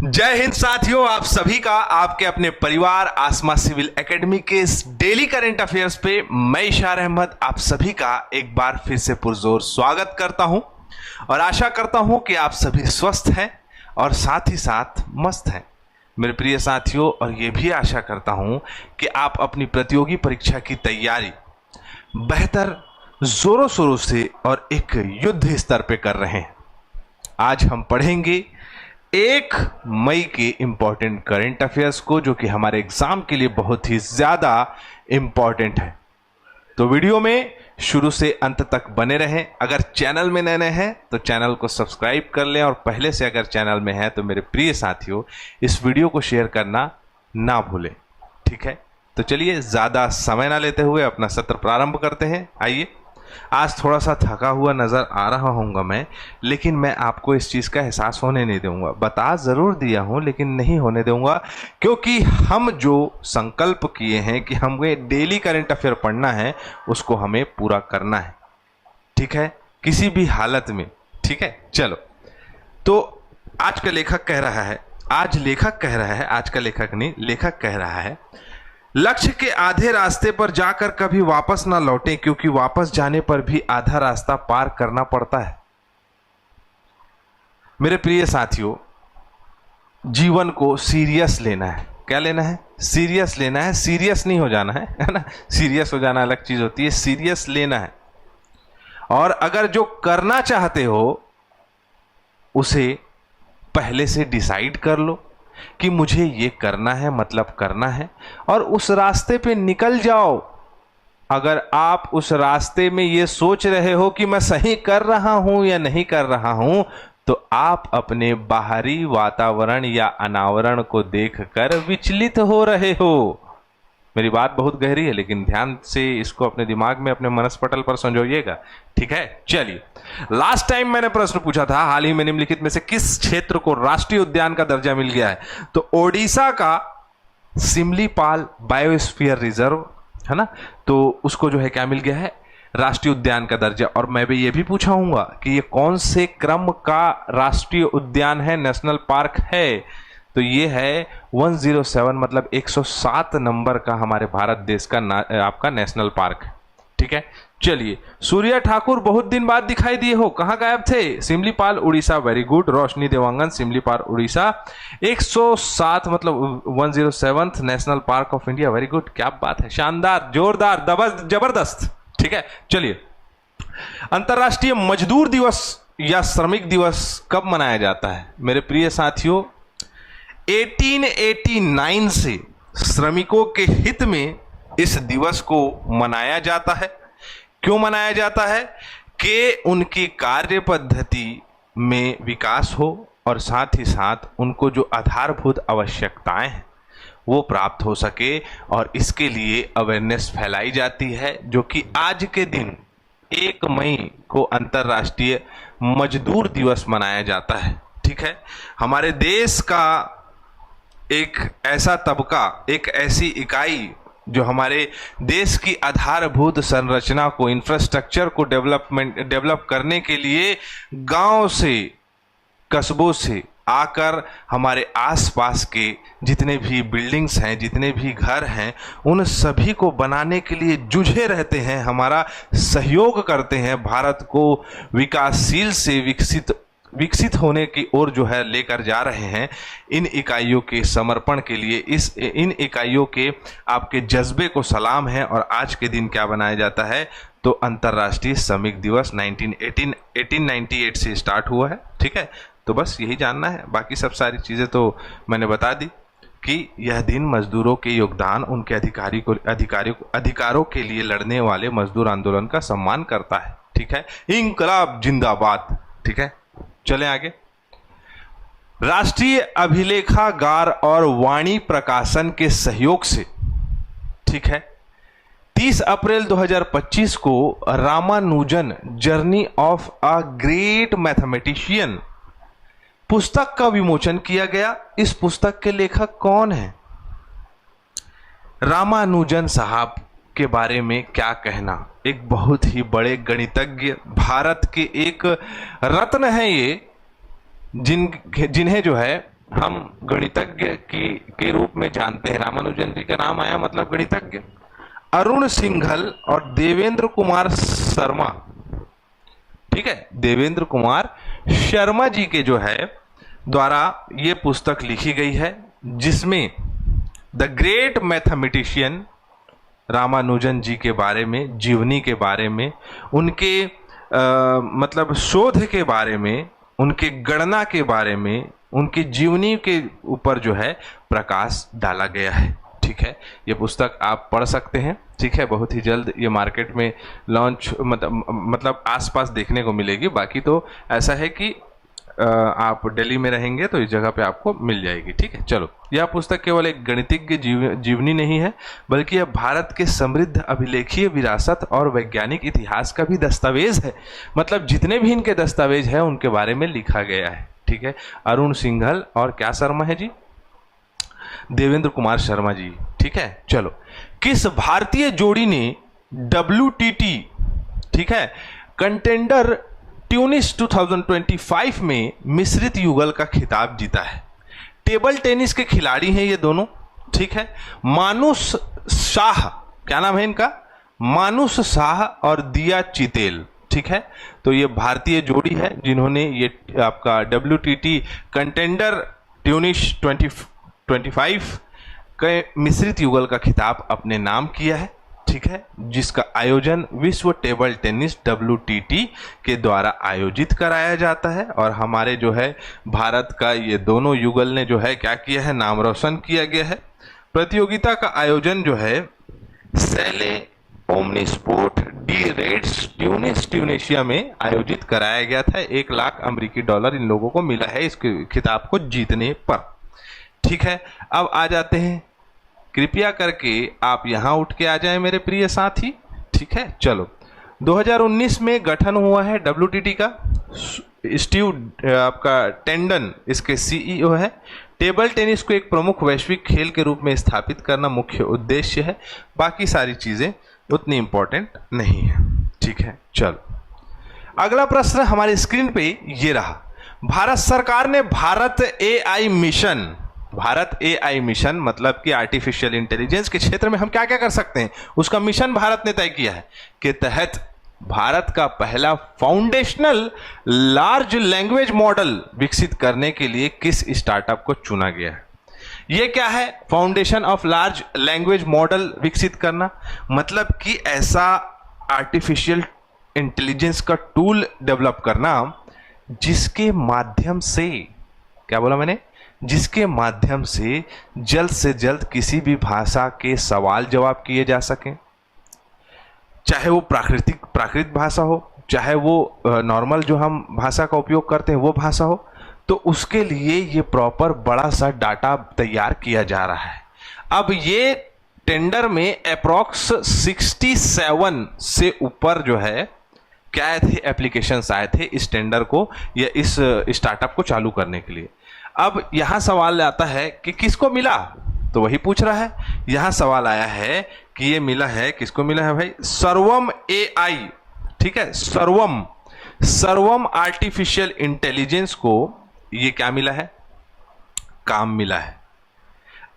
जय हिंद साथियों, आप सभी का आपके अपने परिवार आसमा सिविल एकेडमी के इस डेली करंट अफेयर्स पे मैं इशार अहमद आप सभी का एक बार फिर से पुरजोर स्वागत करता हूं और आशा करता हूं कि आप सभी स्वस्थ हैं और साथ ही साथ मस्त हैं मेरे प्रिय साथियों। और ये भी आशा करता हूं कि आप अपनी प्रतियोगी परीक्षा की तैयारी बेहतर जोरों शोरों से और एक युद्ध स्तर पे कर रहे हैं। आज हम पढ़ेंगे 1 मई के इंपॉर्टेंट करंट अफेयर्स को, जो कि हमारे एग्जाम के लिए बहुत ही ज्यादा इंपॉर्टेंट है। तो वीडियो में शुरू से अंत तक बने रहें। अगर चैनल में नए हैं तो चैनल को सब्सक्राइब कर लें और पहले से अगर चैनल में हैं तो मेरे प्रिय साथियों इस वीडियो को शेयर करना ना भूलें, ठीक है। तो चलिए ज्यादा समय ना लेते हुए अपना सत्र प्रारंभ करते हैं। आइए, आज थोड़ा सा थका हुआ नज़र आ रहा हूँगा मैं, लेकिन मैं आपको इस चीज़ का एहसास होने नहीं दूंगा। बता ज़रूर दिया हूँ लेकिन नहीं होने दूंगा, क्योंकि हम जो संकल्प किए हैं कि हमें डेली करंट अफेयर पढ़ना है उसको हमें पूरा करना है, ठीक है, किसी भी हालत में, ठीक है। चलो, तो आज का लेखक कह रहा है, आज का लेखक नहीं, लेखक कह रहा है, लक्ष्य के आधे रास्ते पर जाकर कभी वापस ना लौटें, क्योंकि वापस जाने पर भी आधा रास्ता पार करना पड़ता है। मेरे प्रिय साथियों, जीवन को सीरियस लेना है। क्या लेना है? सीरियस लेना है। सीरियस नहीं हो जाना है ना। सीरियस हो जाना अलग चीज होती है, सीरियस लेना है। और अगर जो करना चाहते हो उसे पहले से डिसाइड कर लो कि मुझे ये करना है, मतलब करना है, और उस रास्ते पे निकल जाओ। अगर आप उस रास्ते में ये सोच रहे हो कि मैं सही कर रहा हूं या नहीं कर रहा हूं, तो आप अपने बाहरी वातावरण या अनावरण को देखकर विचलित हो रहे हो। मेरी बात बहुत गहरी है, लेकिन ध्यान से इसको अपने दिमाग में, अपने मनस्पटल पर संजोइएगा, ठीक है। चलिए, लास्ट टाइम मैंने प्रश्न पूछा था, हाल ही में निम्नलिखित में से किस क्षेत्र को राष्ट्रीय उद्यान का दर्जा मिल गया है? तो ओडिशा का सिमलीपाल बायोस्फीयर रिजर्व है ना, तो उसको जो है क्या मिल गया है? राष्ट्रीय उद्यान का दर्जा। और मैं भी ये भी पूछाऊंगा कि ये कौन से क्रम का राष्ट्रीय उद्यान है, नेशनल पार्क है? तो ये है 107, मतलब 107 नंबर का हमारे भारत देश का आपका नेशनल पार्क है, ठीक है। चलिए, सूर्या ठाकुर बहुत दिन बाद दिखाई दिए हो, कहाँ गायब थे? Similipal Orissa, very good. रोशनी देवांगन, सिमलीपाल उड़ीसा। 107 मतलब 107th national park of India, very good, क्या बात है, शानदार, जोरदार, जबरदस्त, ठीक है। चलिए, अंतर्राष्ट्रीय मजदूर दिवस या श्रमिक दिवस कब मनाया जाता है? मेरे प्रिय साथियों, 1889 से श्रमिकों के हित में इस दिवस को मनाया जाता है। क्यों मनाया जाता है? कि उनकी कार्य पद्धति में विकास हो और साथ ही साथ उनको जो आधारभूत आवश्यकताएं हैं वो प्राप्त हो सके, और इसके लिए अवेयरनेस फैलाई जाती है, जो कि आज के दिन 1 मई को अंतर्राष्ट्रीय मजदूर दिवस मनाया जाता है, ठीक है। हमारे देश का एक ऐसा तबका, एक ऐसी इकाई जो हमारे देश की आधारभूत संरचना को, इंफ्रास्ट्रक्चर को डेवलप करने के लिए गांव से, कस्बों से आकर हमारे आसपास के जितने भी बिल्डिंग्स हैं, जितने भी घर हैं, उन सभी को बनाने के लिए जुझे रहते हैं, हमारा सहयोग करते हैं, भारत को विकासशील से विकसित होने की ओर जो है लेकर जा रहे हैं। इन इकाइयों के समर्पण के लिए, इन इकाइयों के आपके जज्बे को सलाम है। और आज के दिन क्या बनाया जाता है? तो अंतर्राष्ट्रीय श्रमिक दिवस 1898 से स्टार्ट हुआ है, ठीक है। तो बस यही जानना है, बाकी सब सारी चीज़ें तो मैंने बता दी कि यह दिन मजदूरों के योगदान, उनके अधिकारों के लिए लड़ने वाले मजदूर आंदोलन का सम्मान करता है, ठीक है। इंकलाब जिंदाबाद, ठीक है। चलें आगे। राष्ट्रीय अभिलेखागार और वाणी प्रकाशन के सहयोग से, ठीक है, 30 अप्रैल 2025 को Ramanujan journey of a great mathematician पुस्तक का विमोचन किया गया। इस पुस्तक के लेखक कौन है? रामानुजन साहब के बारे में क्या कहना, एक बहुत ही बड़े गणितज्ञ, भारत के एक रत्न है ये, जिन्हें जो है हम गणितज्ञ के रूप में जानते हैं। रामानुजन जी का नाम आया मतलब गणितज्ञ। अरुण सिंघल और देवेंद्र कुमार शर्मा, ठीक है, देवेंद्र कुमार शर्मा जी के जो है द्वारा ये पुस्तक लिखी गई है, जिसमें द ग्रेट मैथमेटिशियन रामानुजन जी के बारे में, जीवनी के बारे में, उनके मतलब शोध के बारे में, उनके गणना के बारे में, उनकी जीवनी के ऊपर जो है प्रकाश डाला गया है। ठीक है, ये पुस्तक आप पढ़ सकते हैं। ठीक है, बहुत ही जल्द ये मार्केट में लॉन्च मतलब आसपास देखने को मिलेगी। बाकी तो ऐसा है कि आप दिल्ली में रहेंगे तो इस जगह पे आपको मिल जाएगी। ठीक है, चलो, यह पुस्तक केवल एक गणितज्ञ जीवनी नहीं है, बल्कि यह भारत के समृद्ध अभिलेखीय विरासत और वैज्ञानिक इतिहास का भी दस्तावेज है। मतलब जितने भी इनके दस्तावेज हैं उनके बारे में लिखा गया है। ठीक है, अरुण सिंघल और क्या शर्मा है जी, देवेंद्र कुमार शर्मा जी। ठीक है, चलो, किस भारतीय जोड़ी ने WTT, ठीक है, कंटेंडर ट्यूनिस 2025 में मिश्रित युगल का खिताब जीता है? टेबल टेनिस के खिलाड़ी हैं ये दोनों। ठीक है, मानुष शाह, क्या नाम है इनका, मानुष शाह और दिया चितेल। ठीक है, तो ये भारतीय जोड़ी है जिन्होंने ये आपका WTT कंटेंडर ट्यूनिस 2025 के मिश्रित युगल का खिताब अपने नाम किया है। ठीक है, जिसका आयोजन विश्व टेबल टेनिस WTT के द्वारा आयोजित कराया जाता है। और हमारे जो है भारत का ये दोनों युगल ने जो है क्या किया है, नाम रोशन किया गया है। प्रतियोगिता का आयोजन जो है सेले ओमनीस्पोर्ट डी रेड्स ट्यूनेशिया में आयोजित कराया गया था। 1 लाख अमेरिकी डॉलर इन लोगों को मिला है इस खिताब को जीतने पर। ठीक है, अब आ जाते हैं, कृपया करके आप यहां उठ के आ जाएं मेरे प्रिय साथी। ठीक है, चलो, 2019 में गठन हुआ है WTT का। स्टीव आपका टेंडन इसके CEO है। टेबल टेनिस को एक प्रमुख वैश्विक खेल के रूप में स्थापित करना मुख्य उद्देश्य है। बाकी सारी चीजें उतनी इंपॉर्टेंट नहीं है। ठीक है, चलो, अगला प्रश्न हमारी स्क्रीन पे ये रहा। भारत सरकार ने भारत AI मिशन मतलब कि आर्टिफिशियल इंटेलिजेंस के क्षेत्र में हम क्या क्या कर सकते हैं, उसका मिशन भारत ने तय किया है। के तहत भारत का पहला फाउंडेशनल लार्ज लैंग्वेज मॉडल विकसित करने के लिए किस स्टार्टअप को चुना गया है? यह क्या है, foundation of large language model विकसित करना, मतलब कि ऐसा आर्टिफिशियल इंटेलिजेंस का टूल डेवलप करना जिसके माध्यम से, क्या बोला मैंने, जिसके माध्यम से जल्द किसी भी भाषा के सवाल जवाब किए जा सकें, चाहे वो प्राकृतिक भाषा हो, चाहे वो नॉर्मल जो हम भाषा का उपयोग करते हैं वो भाषा हो। तो उसके लिए ये प्रॉपर बड़ा सा डाटा तैयार किया जा रहा है। अब ये टेंडर में अप्रॉक्स 67 से ऊपर जो है क्या आए थे, एप्लीकेशंस आए थे इस टेंडर को या इस स्टार्टअप को चालू करने के लिए। अब यहां सवाल आता है कि किसको मिला, तो वही पूछ रहा है। यहां सवाल आया है कि ये मिला है, किसको मिला है भाई, सर्वम AI। ठीक है, सर्वम आर्टिफिशियल इंटेलिजेंस को ये क्या मिला है, काम मिला है।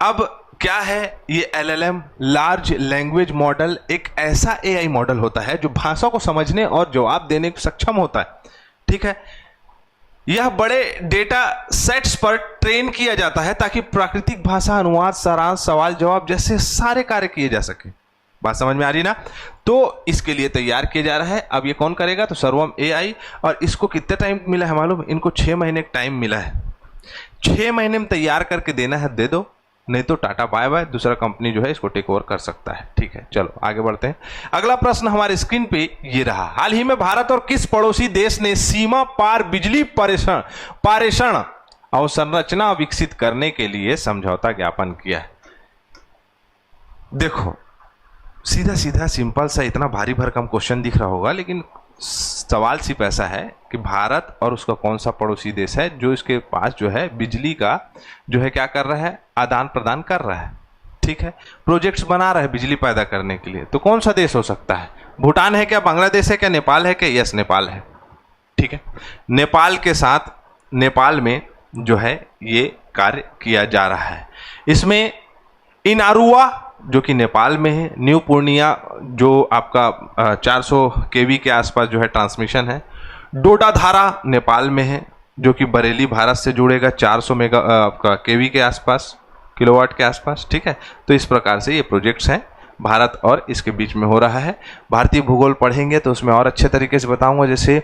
अब क्या है ये LLM, लार्ज लैंग्वेज मॉडल, एक ऐसा AI मॉडल होता है जो भाषा को समझने और जवाब देने को सक्षम होता है। ठीक है, यह बड़े डेटा सेट्स पर ट्रेन किया जाता है ताकि प्राकृतिक भाषा, अनुवाद, सारांश, सवाल जवाब जैसे सारे कार्य किए जा सके। बात समझ में आ रही ना? तो इसके लिए तैयार किया जा रहा है। अब ये कौन करेगा, तो सर्वम AI। और इसको कितने टाइम मिला है मालूम, इनको 6 महीने का टाइम मिला है। 6 महीने में तैयार करके देना है, दे दो, नहीं तो टाटा बाय बाय, दूसरा कंपनी जो है इसको टेक ओवर कर सकता है। ठीक है, चलो आगे बढ़ते हैं। अगला प्रश्न हमारे स्क्रीन पे ये रहा। हाल ही में भारत और किस पड़ोसी देश ने सीमा पार बिजली पारेषण अवसंरचना विकसित करने के लिए समझौता ज्ञापन किया है? देखो, सीधा सीधा सिंपल सा, इतना भारी भरकम क्वेश्चन दिख रहा होगा, लेकिन सवाल सिर्फ ऐसा है कि भारत और उसका कौन सा पड़ोसी देश है जो इसके पास जो है बिजली का जो है क्या कर रहा है, आदान प्रदान कर रहा है। ठीक है, प्रोजेक्ट्स बना रहा है बिजली पैदा करने के लिए। तो कौन सा देश हो सकता है? भूटान है क्या, बांग्लादेश है क्या, नेपाल है क्या? यस, नेपाल है। ठीक है, नेपाल के साथ, नेपाल में जो है ये कार्य किया जा रहा है। इसमें इनारुआ जो कि नेपाल में है, न्यू पूर्णिया जो आपका 400 केवी के आसपास जो है ट्रांसमिशन है, डोडाधारा नेपाल में है जो कि बरेली भारत से जुड़ेगा 400 मेगा आपका केवी के आसपास, किलोवाट के आसपास, ठीक है। तो इस प्रकार से ये प्रोजेक्ट्स हैं भारत और इसके बीच में हो रहा है। भारतीय भूगोल पढ़ेंगे तो उसमें और अच्छे तरीके से बताऊंगा। जैसे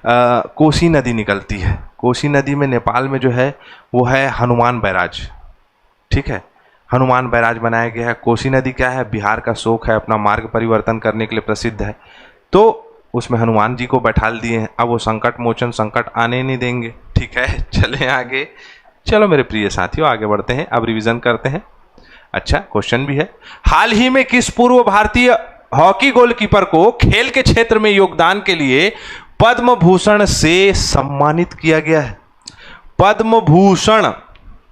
कोसी नदी निकलती है, कोसी नदी में नेपाल में जो है वो है हनुमान बैराज, ठीक है, हनुमान बैराज बनाया गया है। कोसी नदी क्या है, बिहार का शोक है, अपना मार्ग परिवर्तन करने के लिए प्रसिद्ध है, तो उसमें हनुमान जी को बैठाल दिए हैं। अब वो संकट मोचन, संकट आने नहीं देंगे, ठीक है। चलें आगे, चलो मेरे प्रिय साथियों आगे बढ़ते हैं, अब रिवीजन करते हैं। अच्छा क्वेश्चन भी है, हाल ही में किस पूर्व भारतीय हॉकी गोलकीपर को खेल के क्षेत्र में योगदान के लिए पद्म भूषण से सम्मानित किया गया है? पद्म भूषण,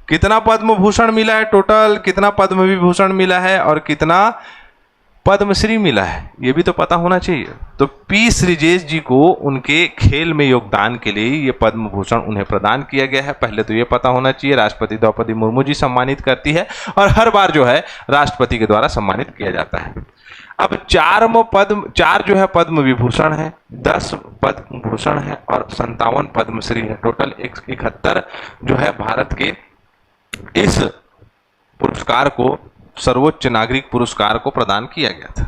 कितना पद्म भूषण मिला है टोटल, कितना पद्म विभूषण मिला है और कितना पद्मश्री मिला है, ये भी तो पता होना चाहिए। तो पी श्रीजेश जी को उनके खेल में योगदान के लिए ये पद्म भूषण उन्हें प्रदान किया गया है। पहले तो ये पता होना चाहिए। राष्ट्रपति द्रौपदी मुर्मू जी सम्मानित करती है और हर बार जो है राष्ट्रपति के द्वारा सम्मानित किया जाता है। अब चार जो है पद्म विभूषण है, 10 पद्म भूषण है और 57 पद्मश्री है। टोटल 71 जो है भारत के इस पुरस्कार को, सर्वोच्च नागरिक पुरस्कार को प्रदान किया गया था,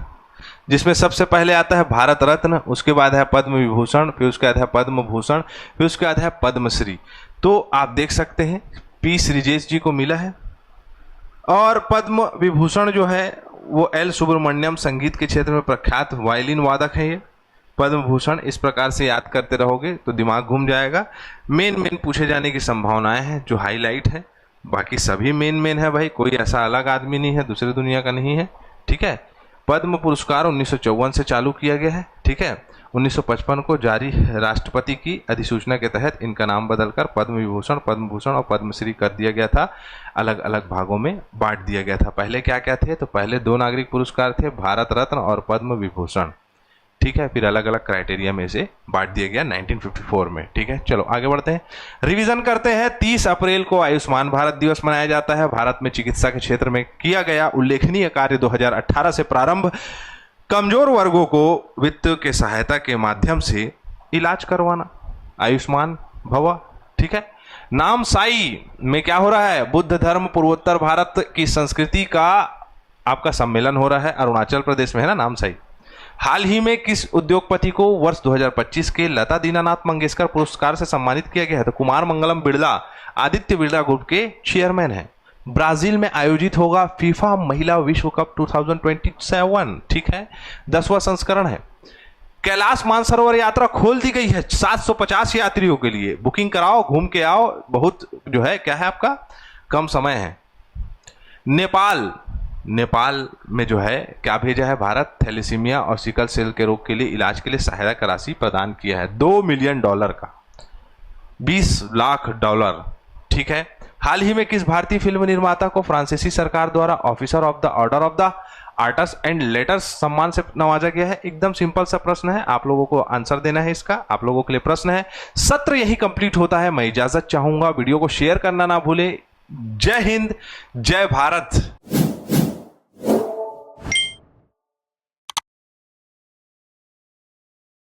जिसमें सबसे पहले आता है भारत रत्न, उसके बाद है पद्म विभूषण, फिर उसके बाद है पद्म भूषण, फिर उसके बाद है पद्मश्री। तो आप देख सकते हैं पी श्रीजेश जी को मिला है। और पद्म विभूषण जो है वो एल सुब्रमण्यम, संगीत के क्षेत्र में प्रख्यात वायलिन वादक है ये। पद्म भूषण इस प्रकार से याद करते रहोगे तो दिमाग घूम जाएगा। मेन पूछे जाने की संभावनाएं हैं जो हाईलाइट है, बाकी सभी मेन है भाई, कोई ऐसा अलग आदमी नहीं है, दूसरी दुनिया का नहीं है, ठीक है। पद्म पुरस्कार 1954 से चालू किया गया है, ठीक है। 1955 को जारी राष्ट्रपति की अधिसूचना के तहत इनका नाम बदलकर पद्म विभूषण, पद्म भूषण और पद्मश्री कर दिया गया था, अलग अलग भागों में बांट दिया गया था। पहले क्या क्या थे, तो पहले 2 नागरिक पुरस्कार थे, भारत रत्न और पद्म विभूषण, ठीक है। फिर अलग अलग क्राइटेरिया में से बांट दिया गया 1954 में, ठीक है। चलो आगे बढ़ते हैं, रिवीजन करते हैं। 30 अप्रैल को आयुष्मान भारत दिवस मनाया जाता है। भारत में चिकित्सा के क्षेत्र में किया गया उल्लेखनीय कार्य 2018 से प्रारंभ, कमजोर वर्गों को वित्त के सहायता के माध्यम से इलाज करवाना, आयुष्मान भव, ठीक है। नामसाई में क्या हो रहा है, बुद्ध धर्म पूर्वोत्तर भारत की संस्कृति का आपका सम्मेलन हो रहा है, अरुणाचल प्रदेश में है ना नामसाई। हाल ही में किस उद्योगपति को वर्ष 2025 के लता दीनानाथ मंगेशकर पुरस्कार से सम्मानित किया गया है, तो कुमार मंगलम बिरला आदित्य बिरला ग्रुप के चेयरमैन हैं। ब्राजील में आयोजित होगा फीफा महिला विश्व कप 2027, ठीक है, 10वां संस्करण है। कैलाश मानसरोवर यात्रा खोल दी गई है 750 यात्रियों के लिए, बुकिंग कराओ, घूम के आओ, बहुत जो है क्या है आपका कम समय है। नेपाल में जो है क्या भेजा है भारत, थैलेसीमिया और सिकल सेल के रोग के लिए इलाज के लिए सहायता का राशि प्रदान किया है $2 मिलियन का, $20 लाख, ठीक है। हाल ही में किस भारतीय फिल्म निर्माता को फ्रांसीसी सरकार द्वारा officer of the order of the arts and letters सम्मान से नवाजा गया है? एकदम सिंपल सा प्रश्न है, आप लोगों को आंसर देना है इसका, आप लोगों के लिए प्रश्न है। सत्र यही कंप्लीट होता है, मैं इजाजत चाहूंगा, वीडियो को शेयर करना ना भूले। जय हिंद, जय भारत।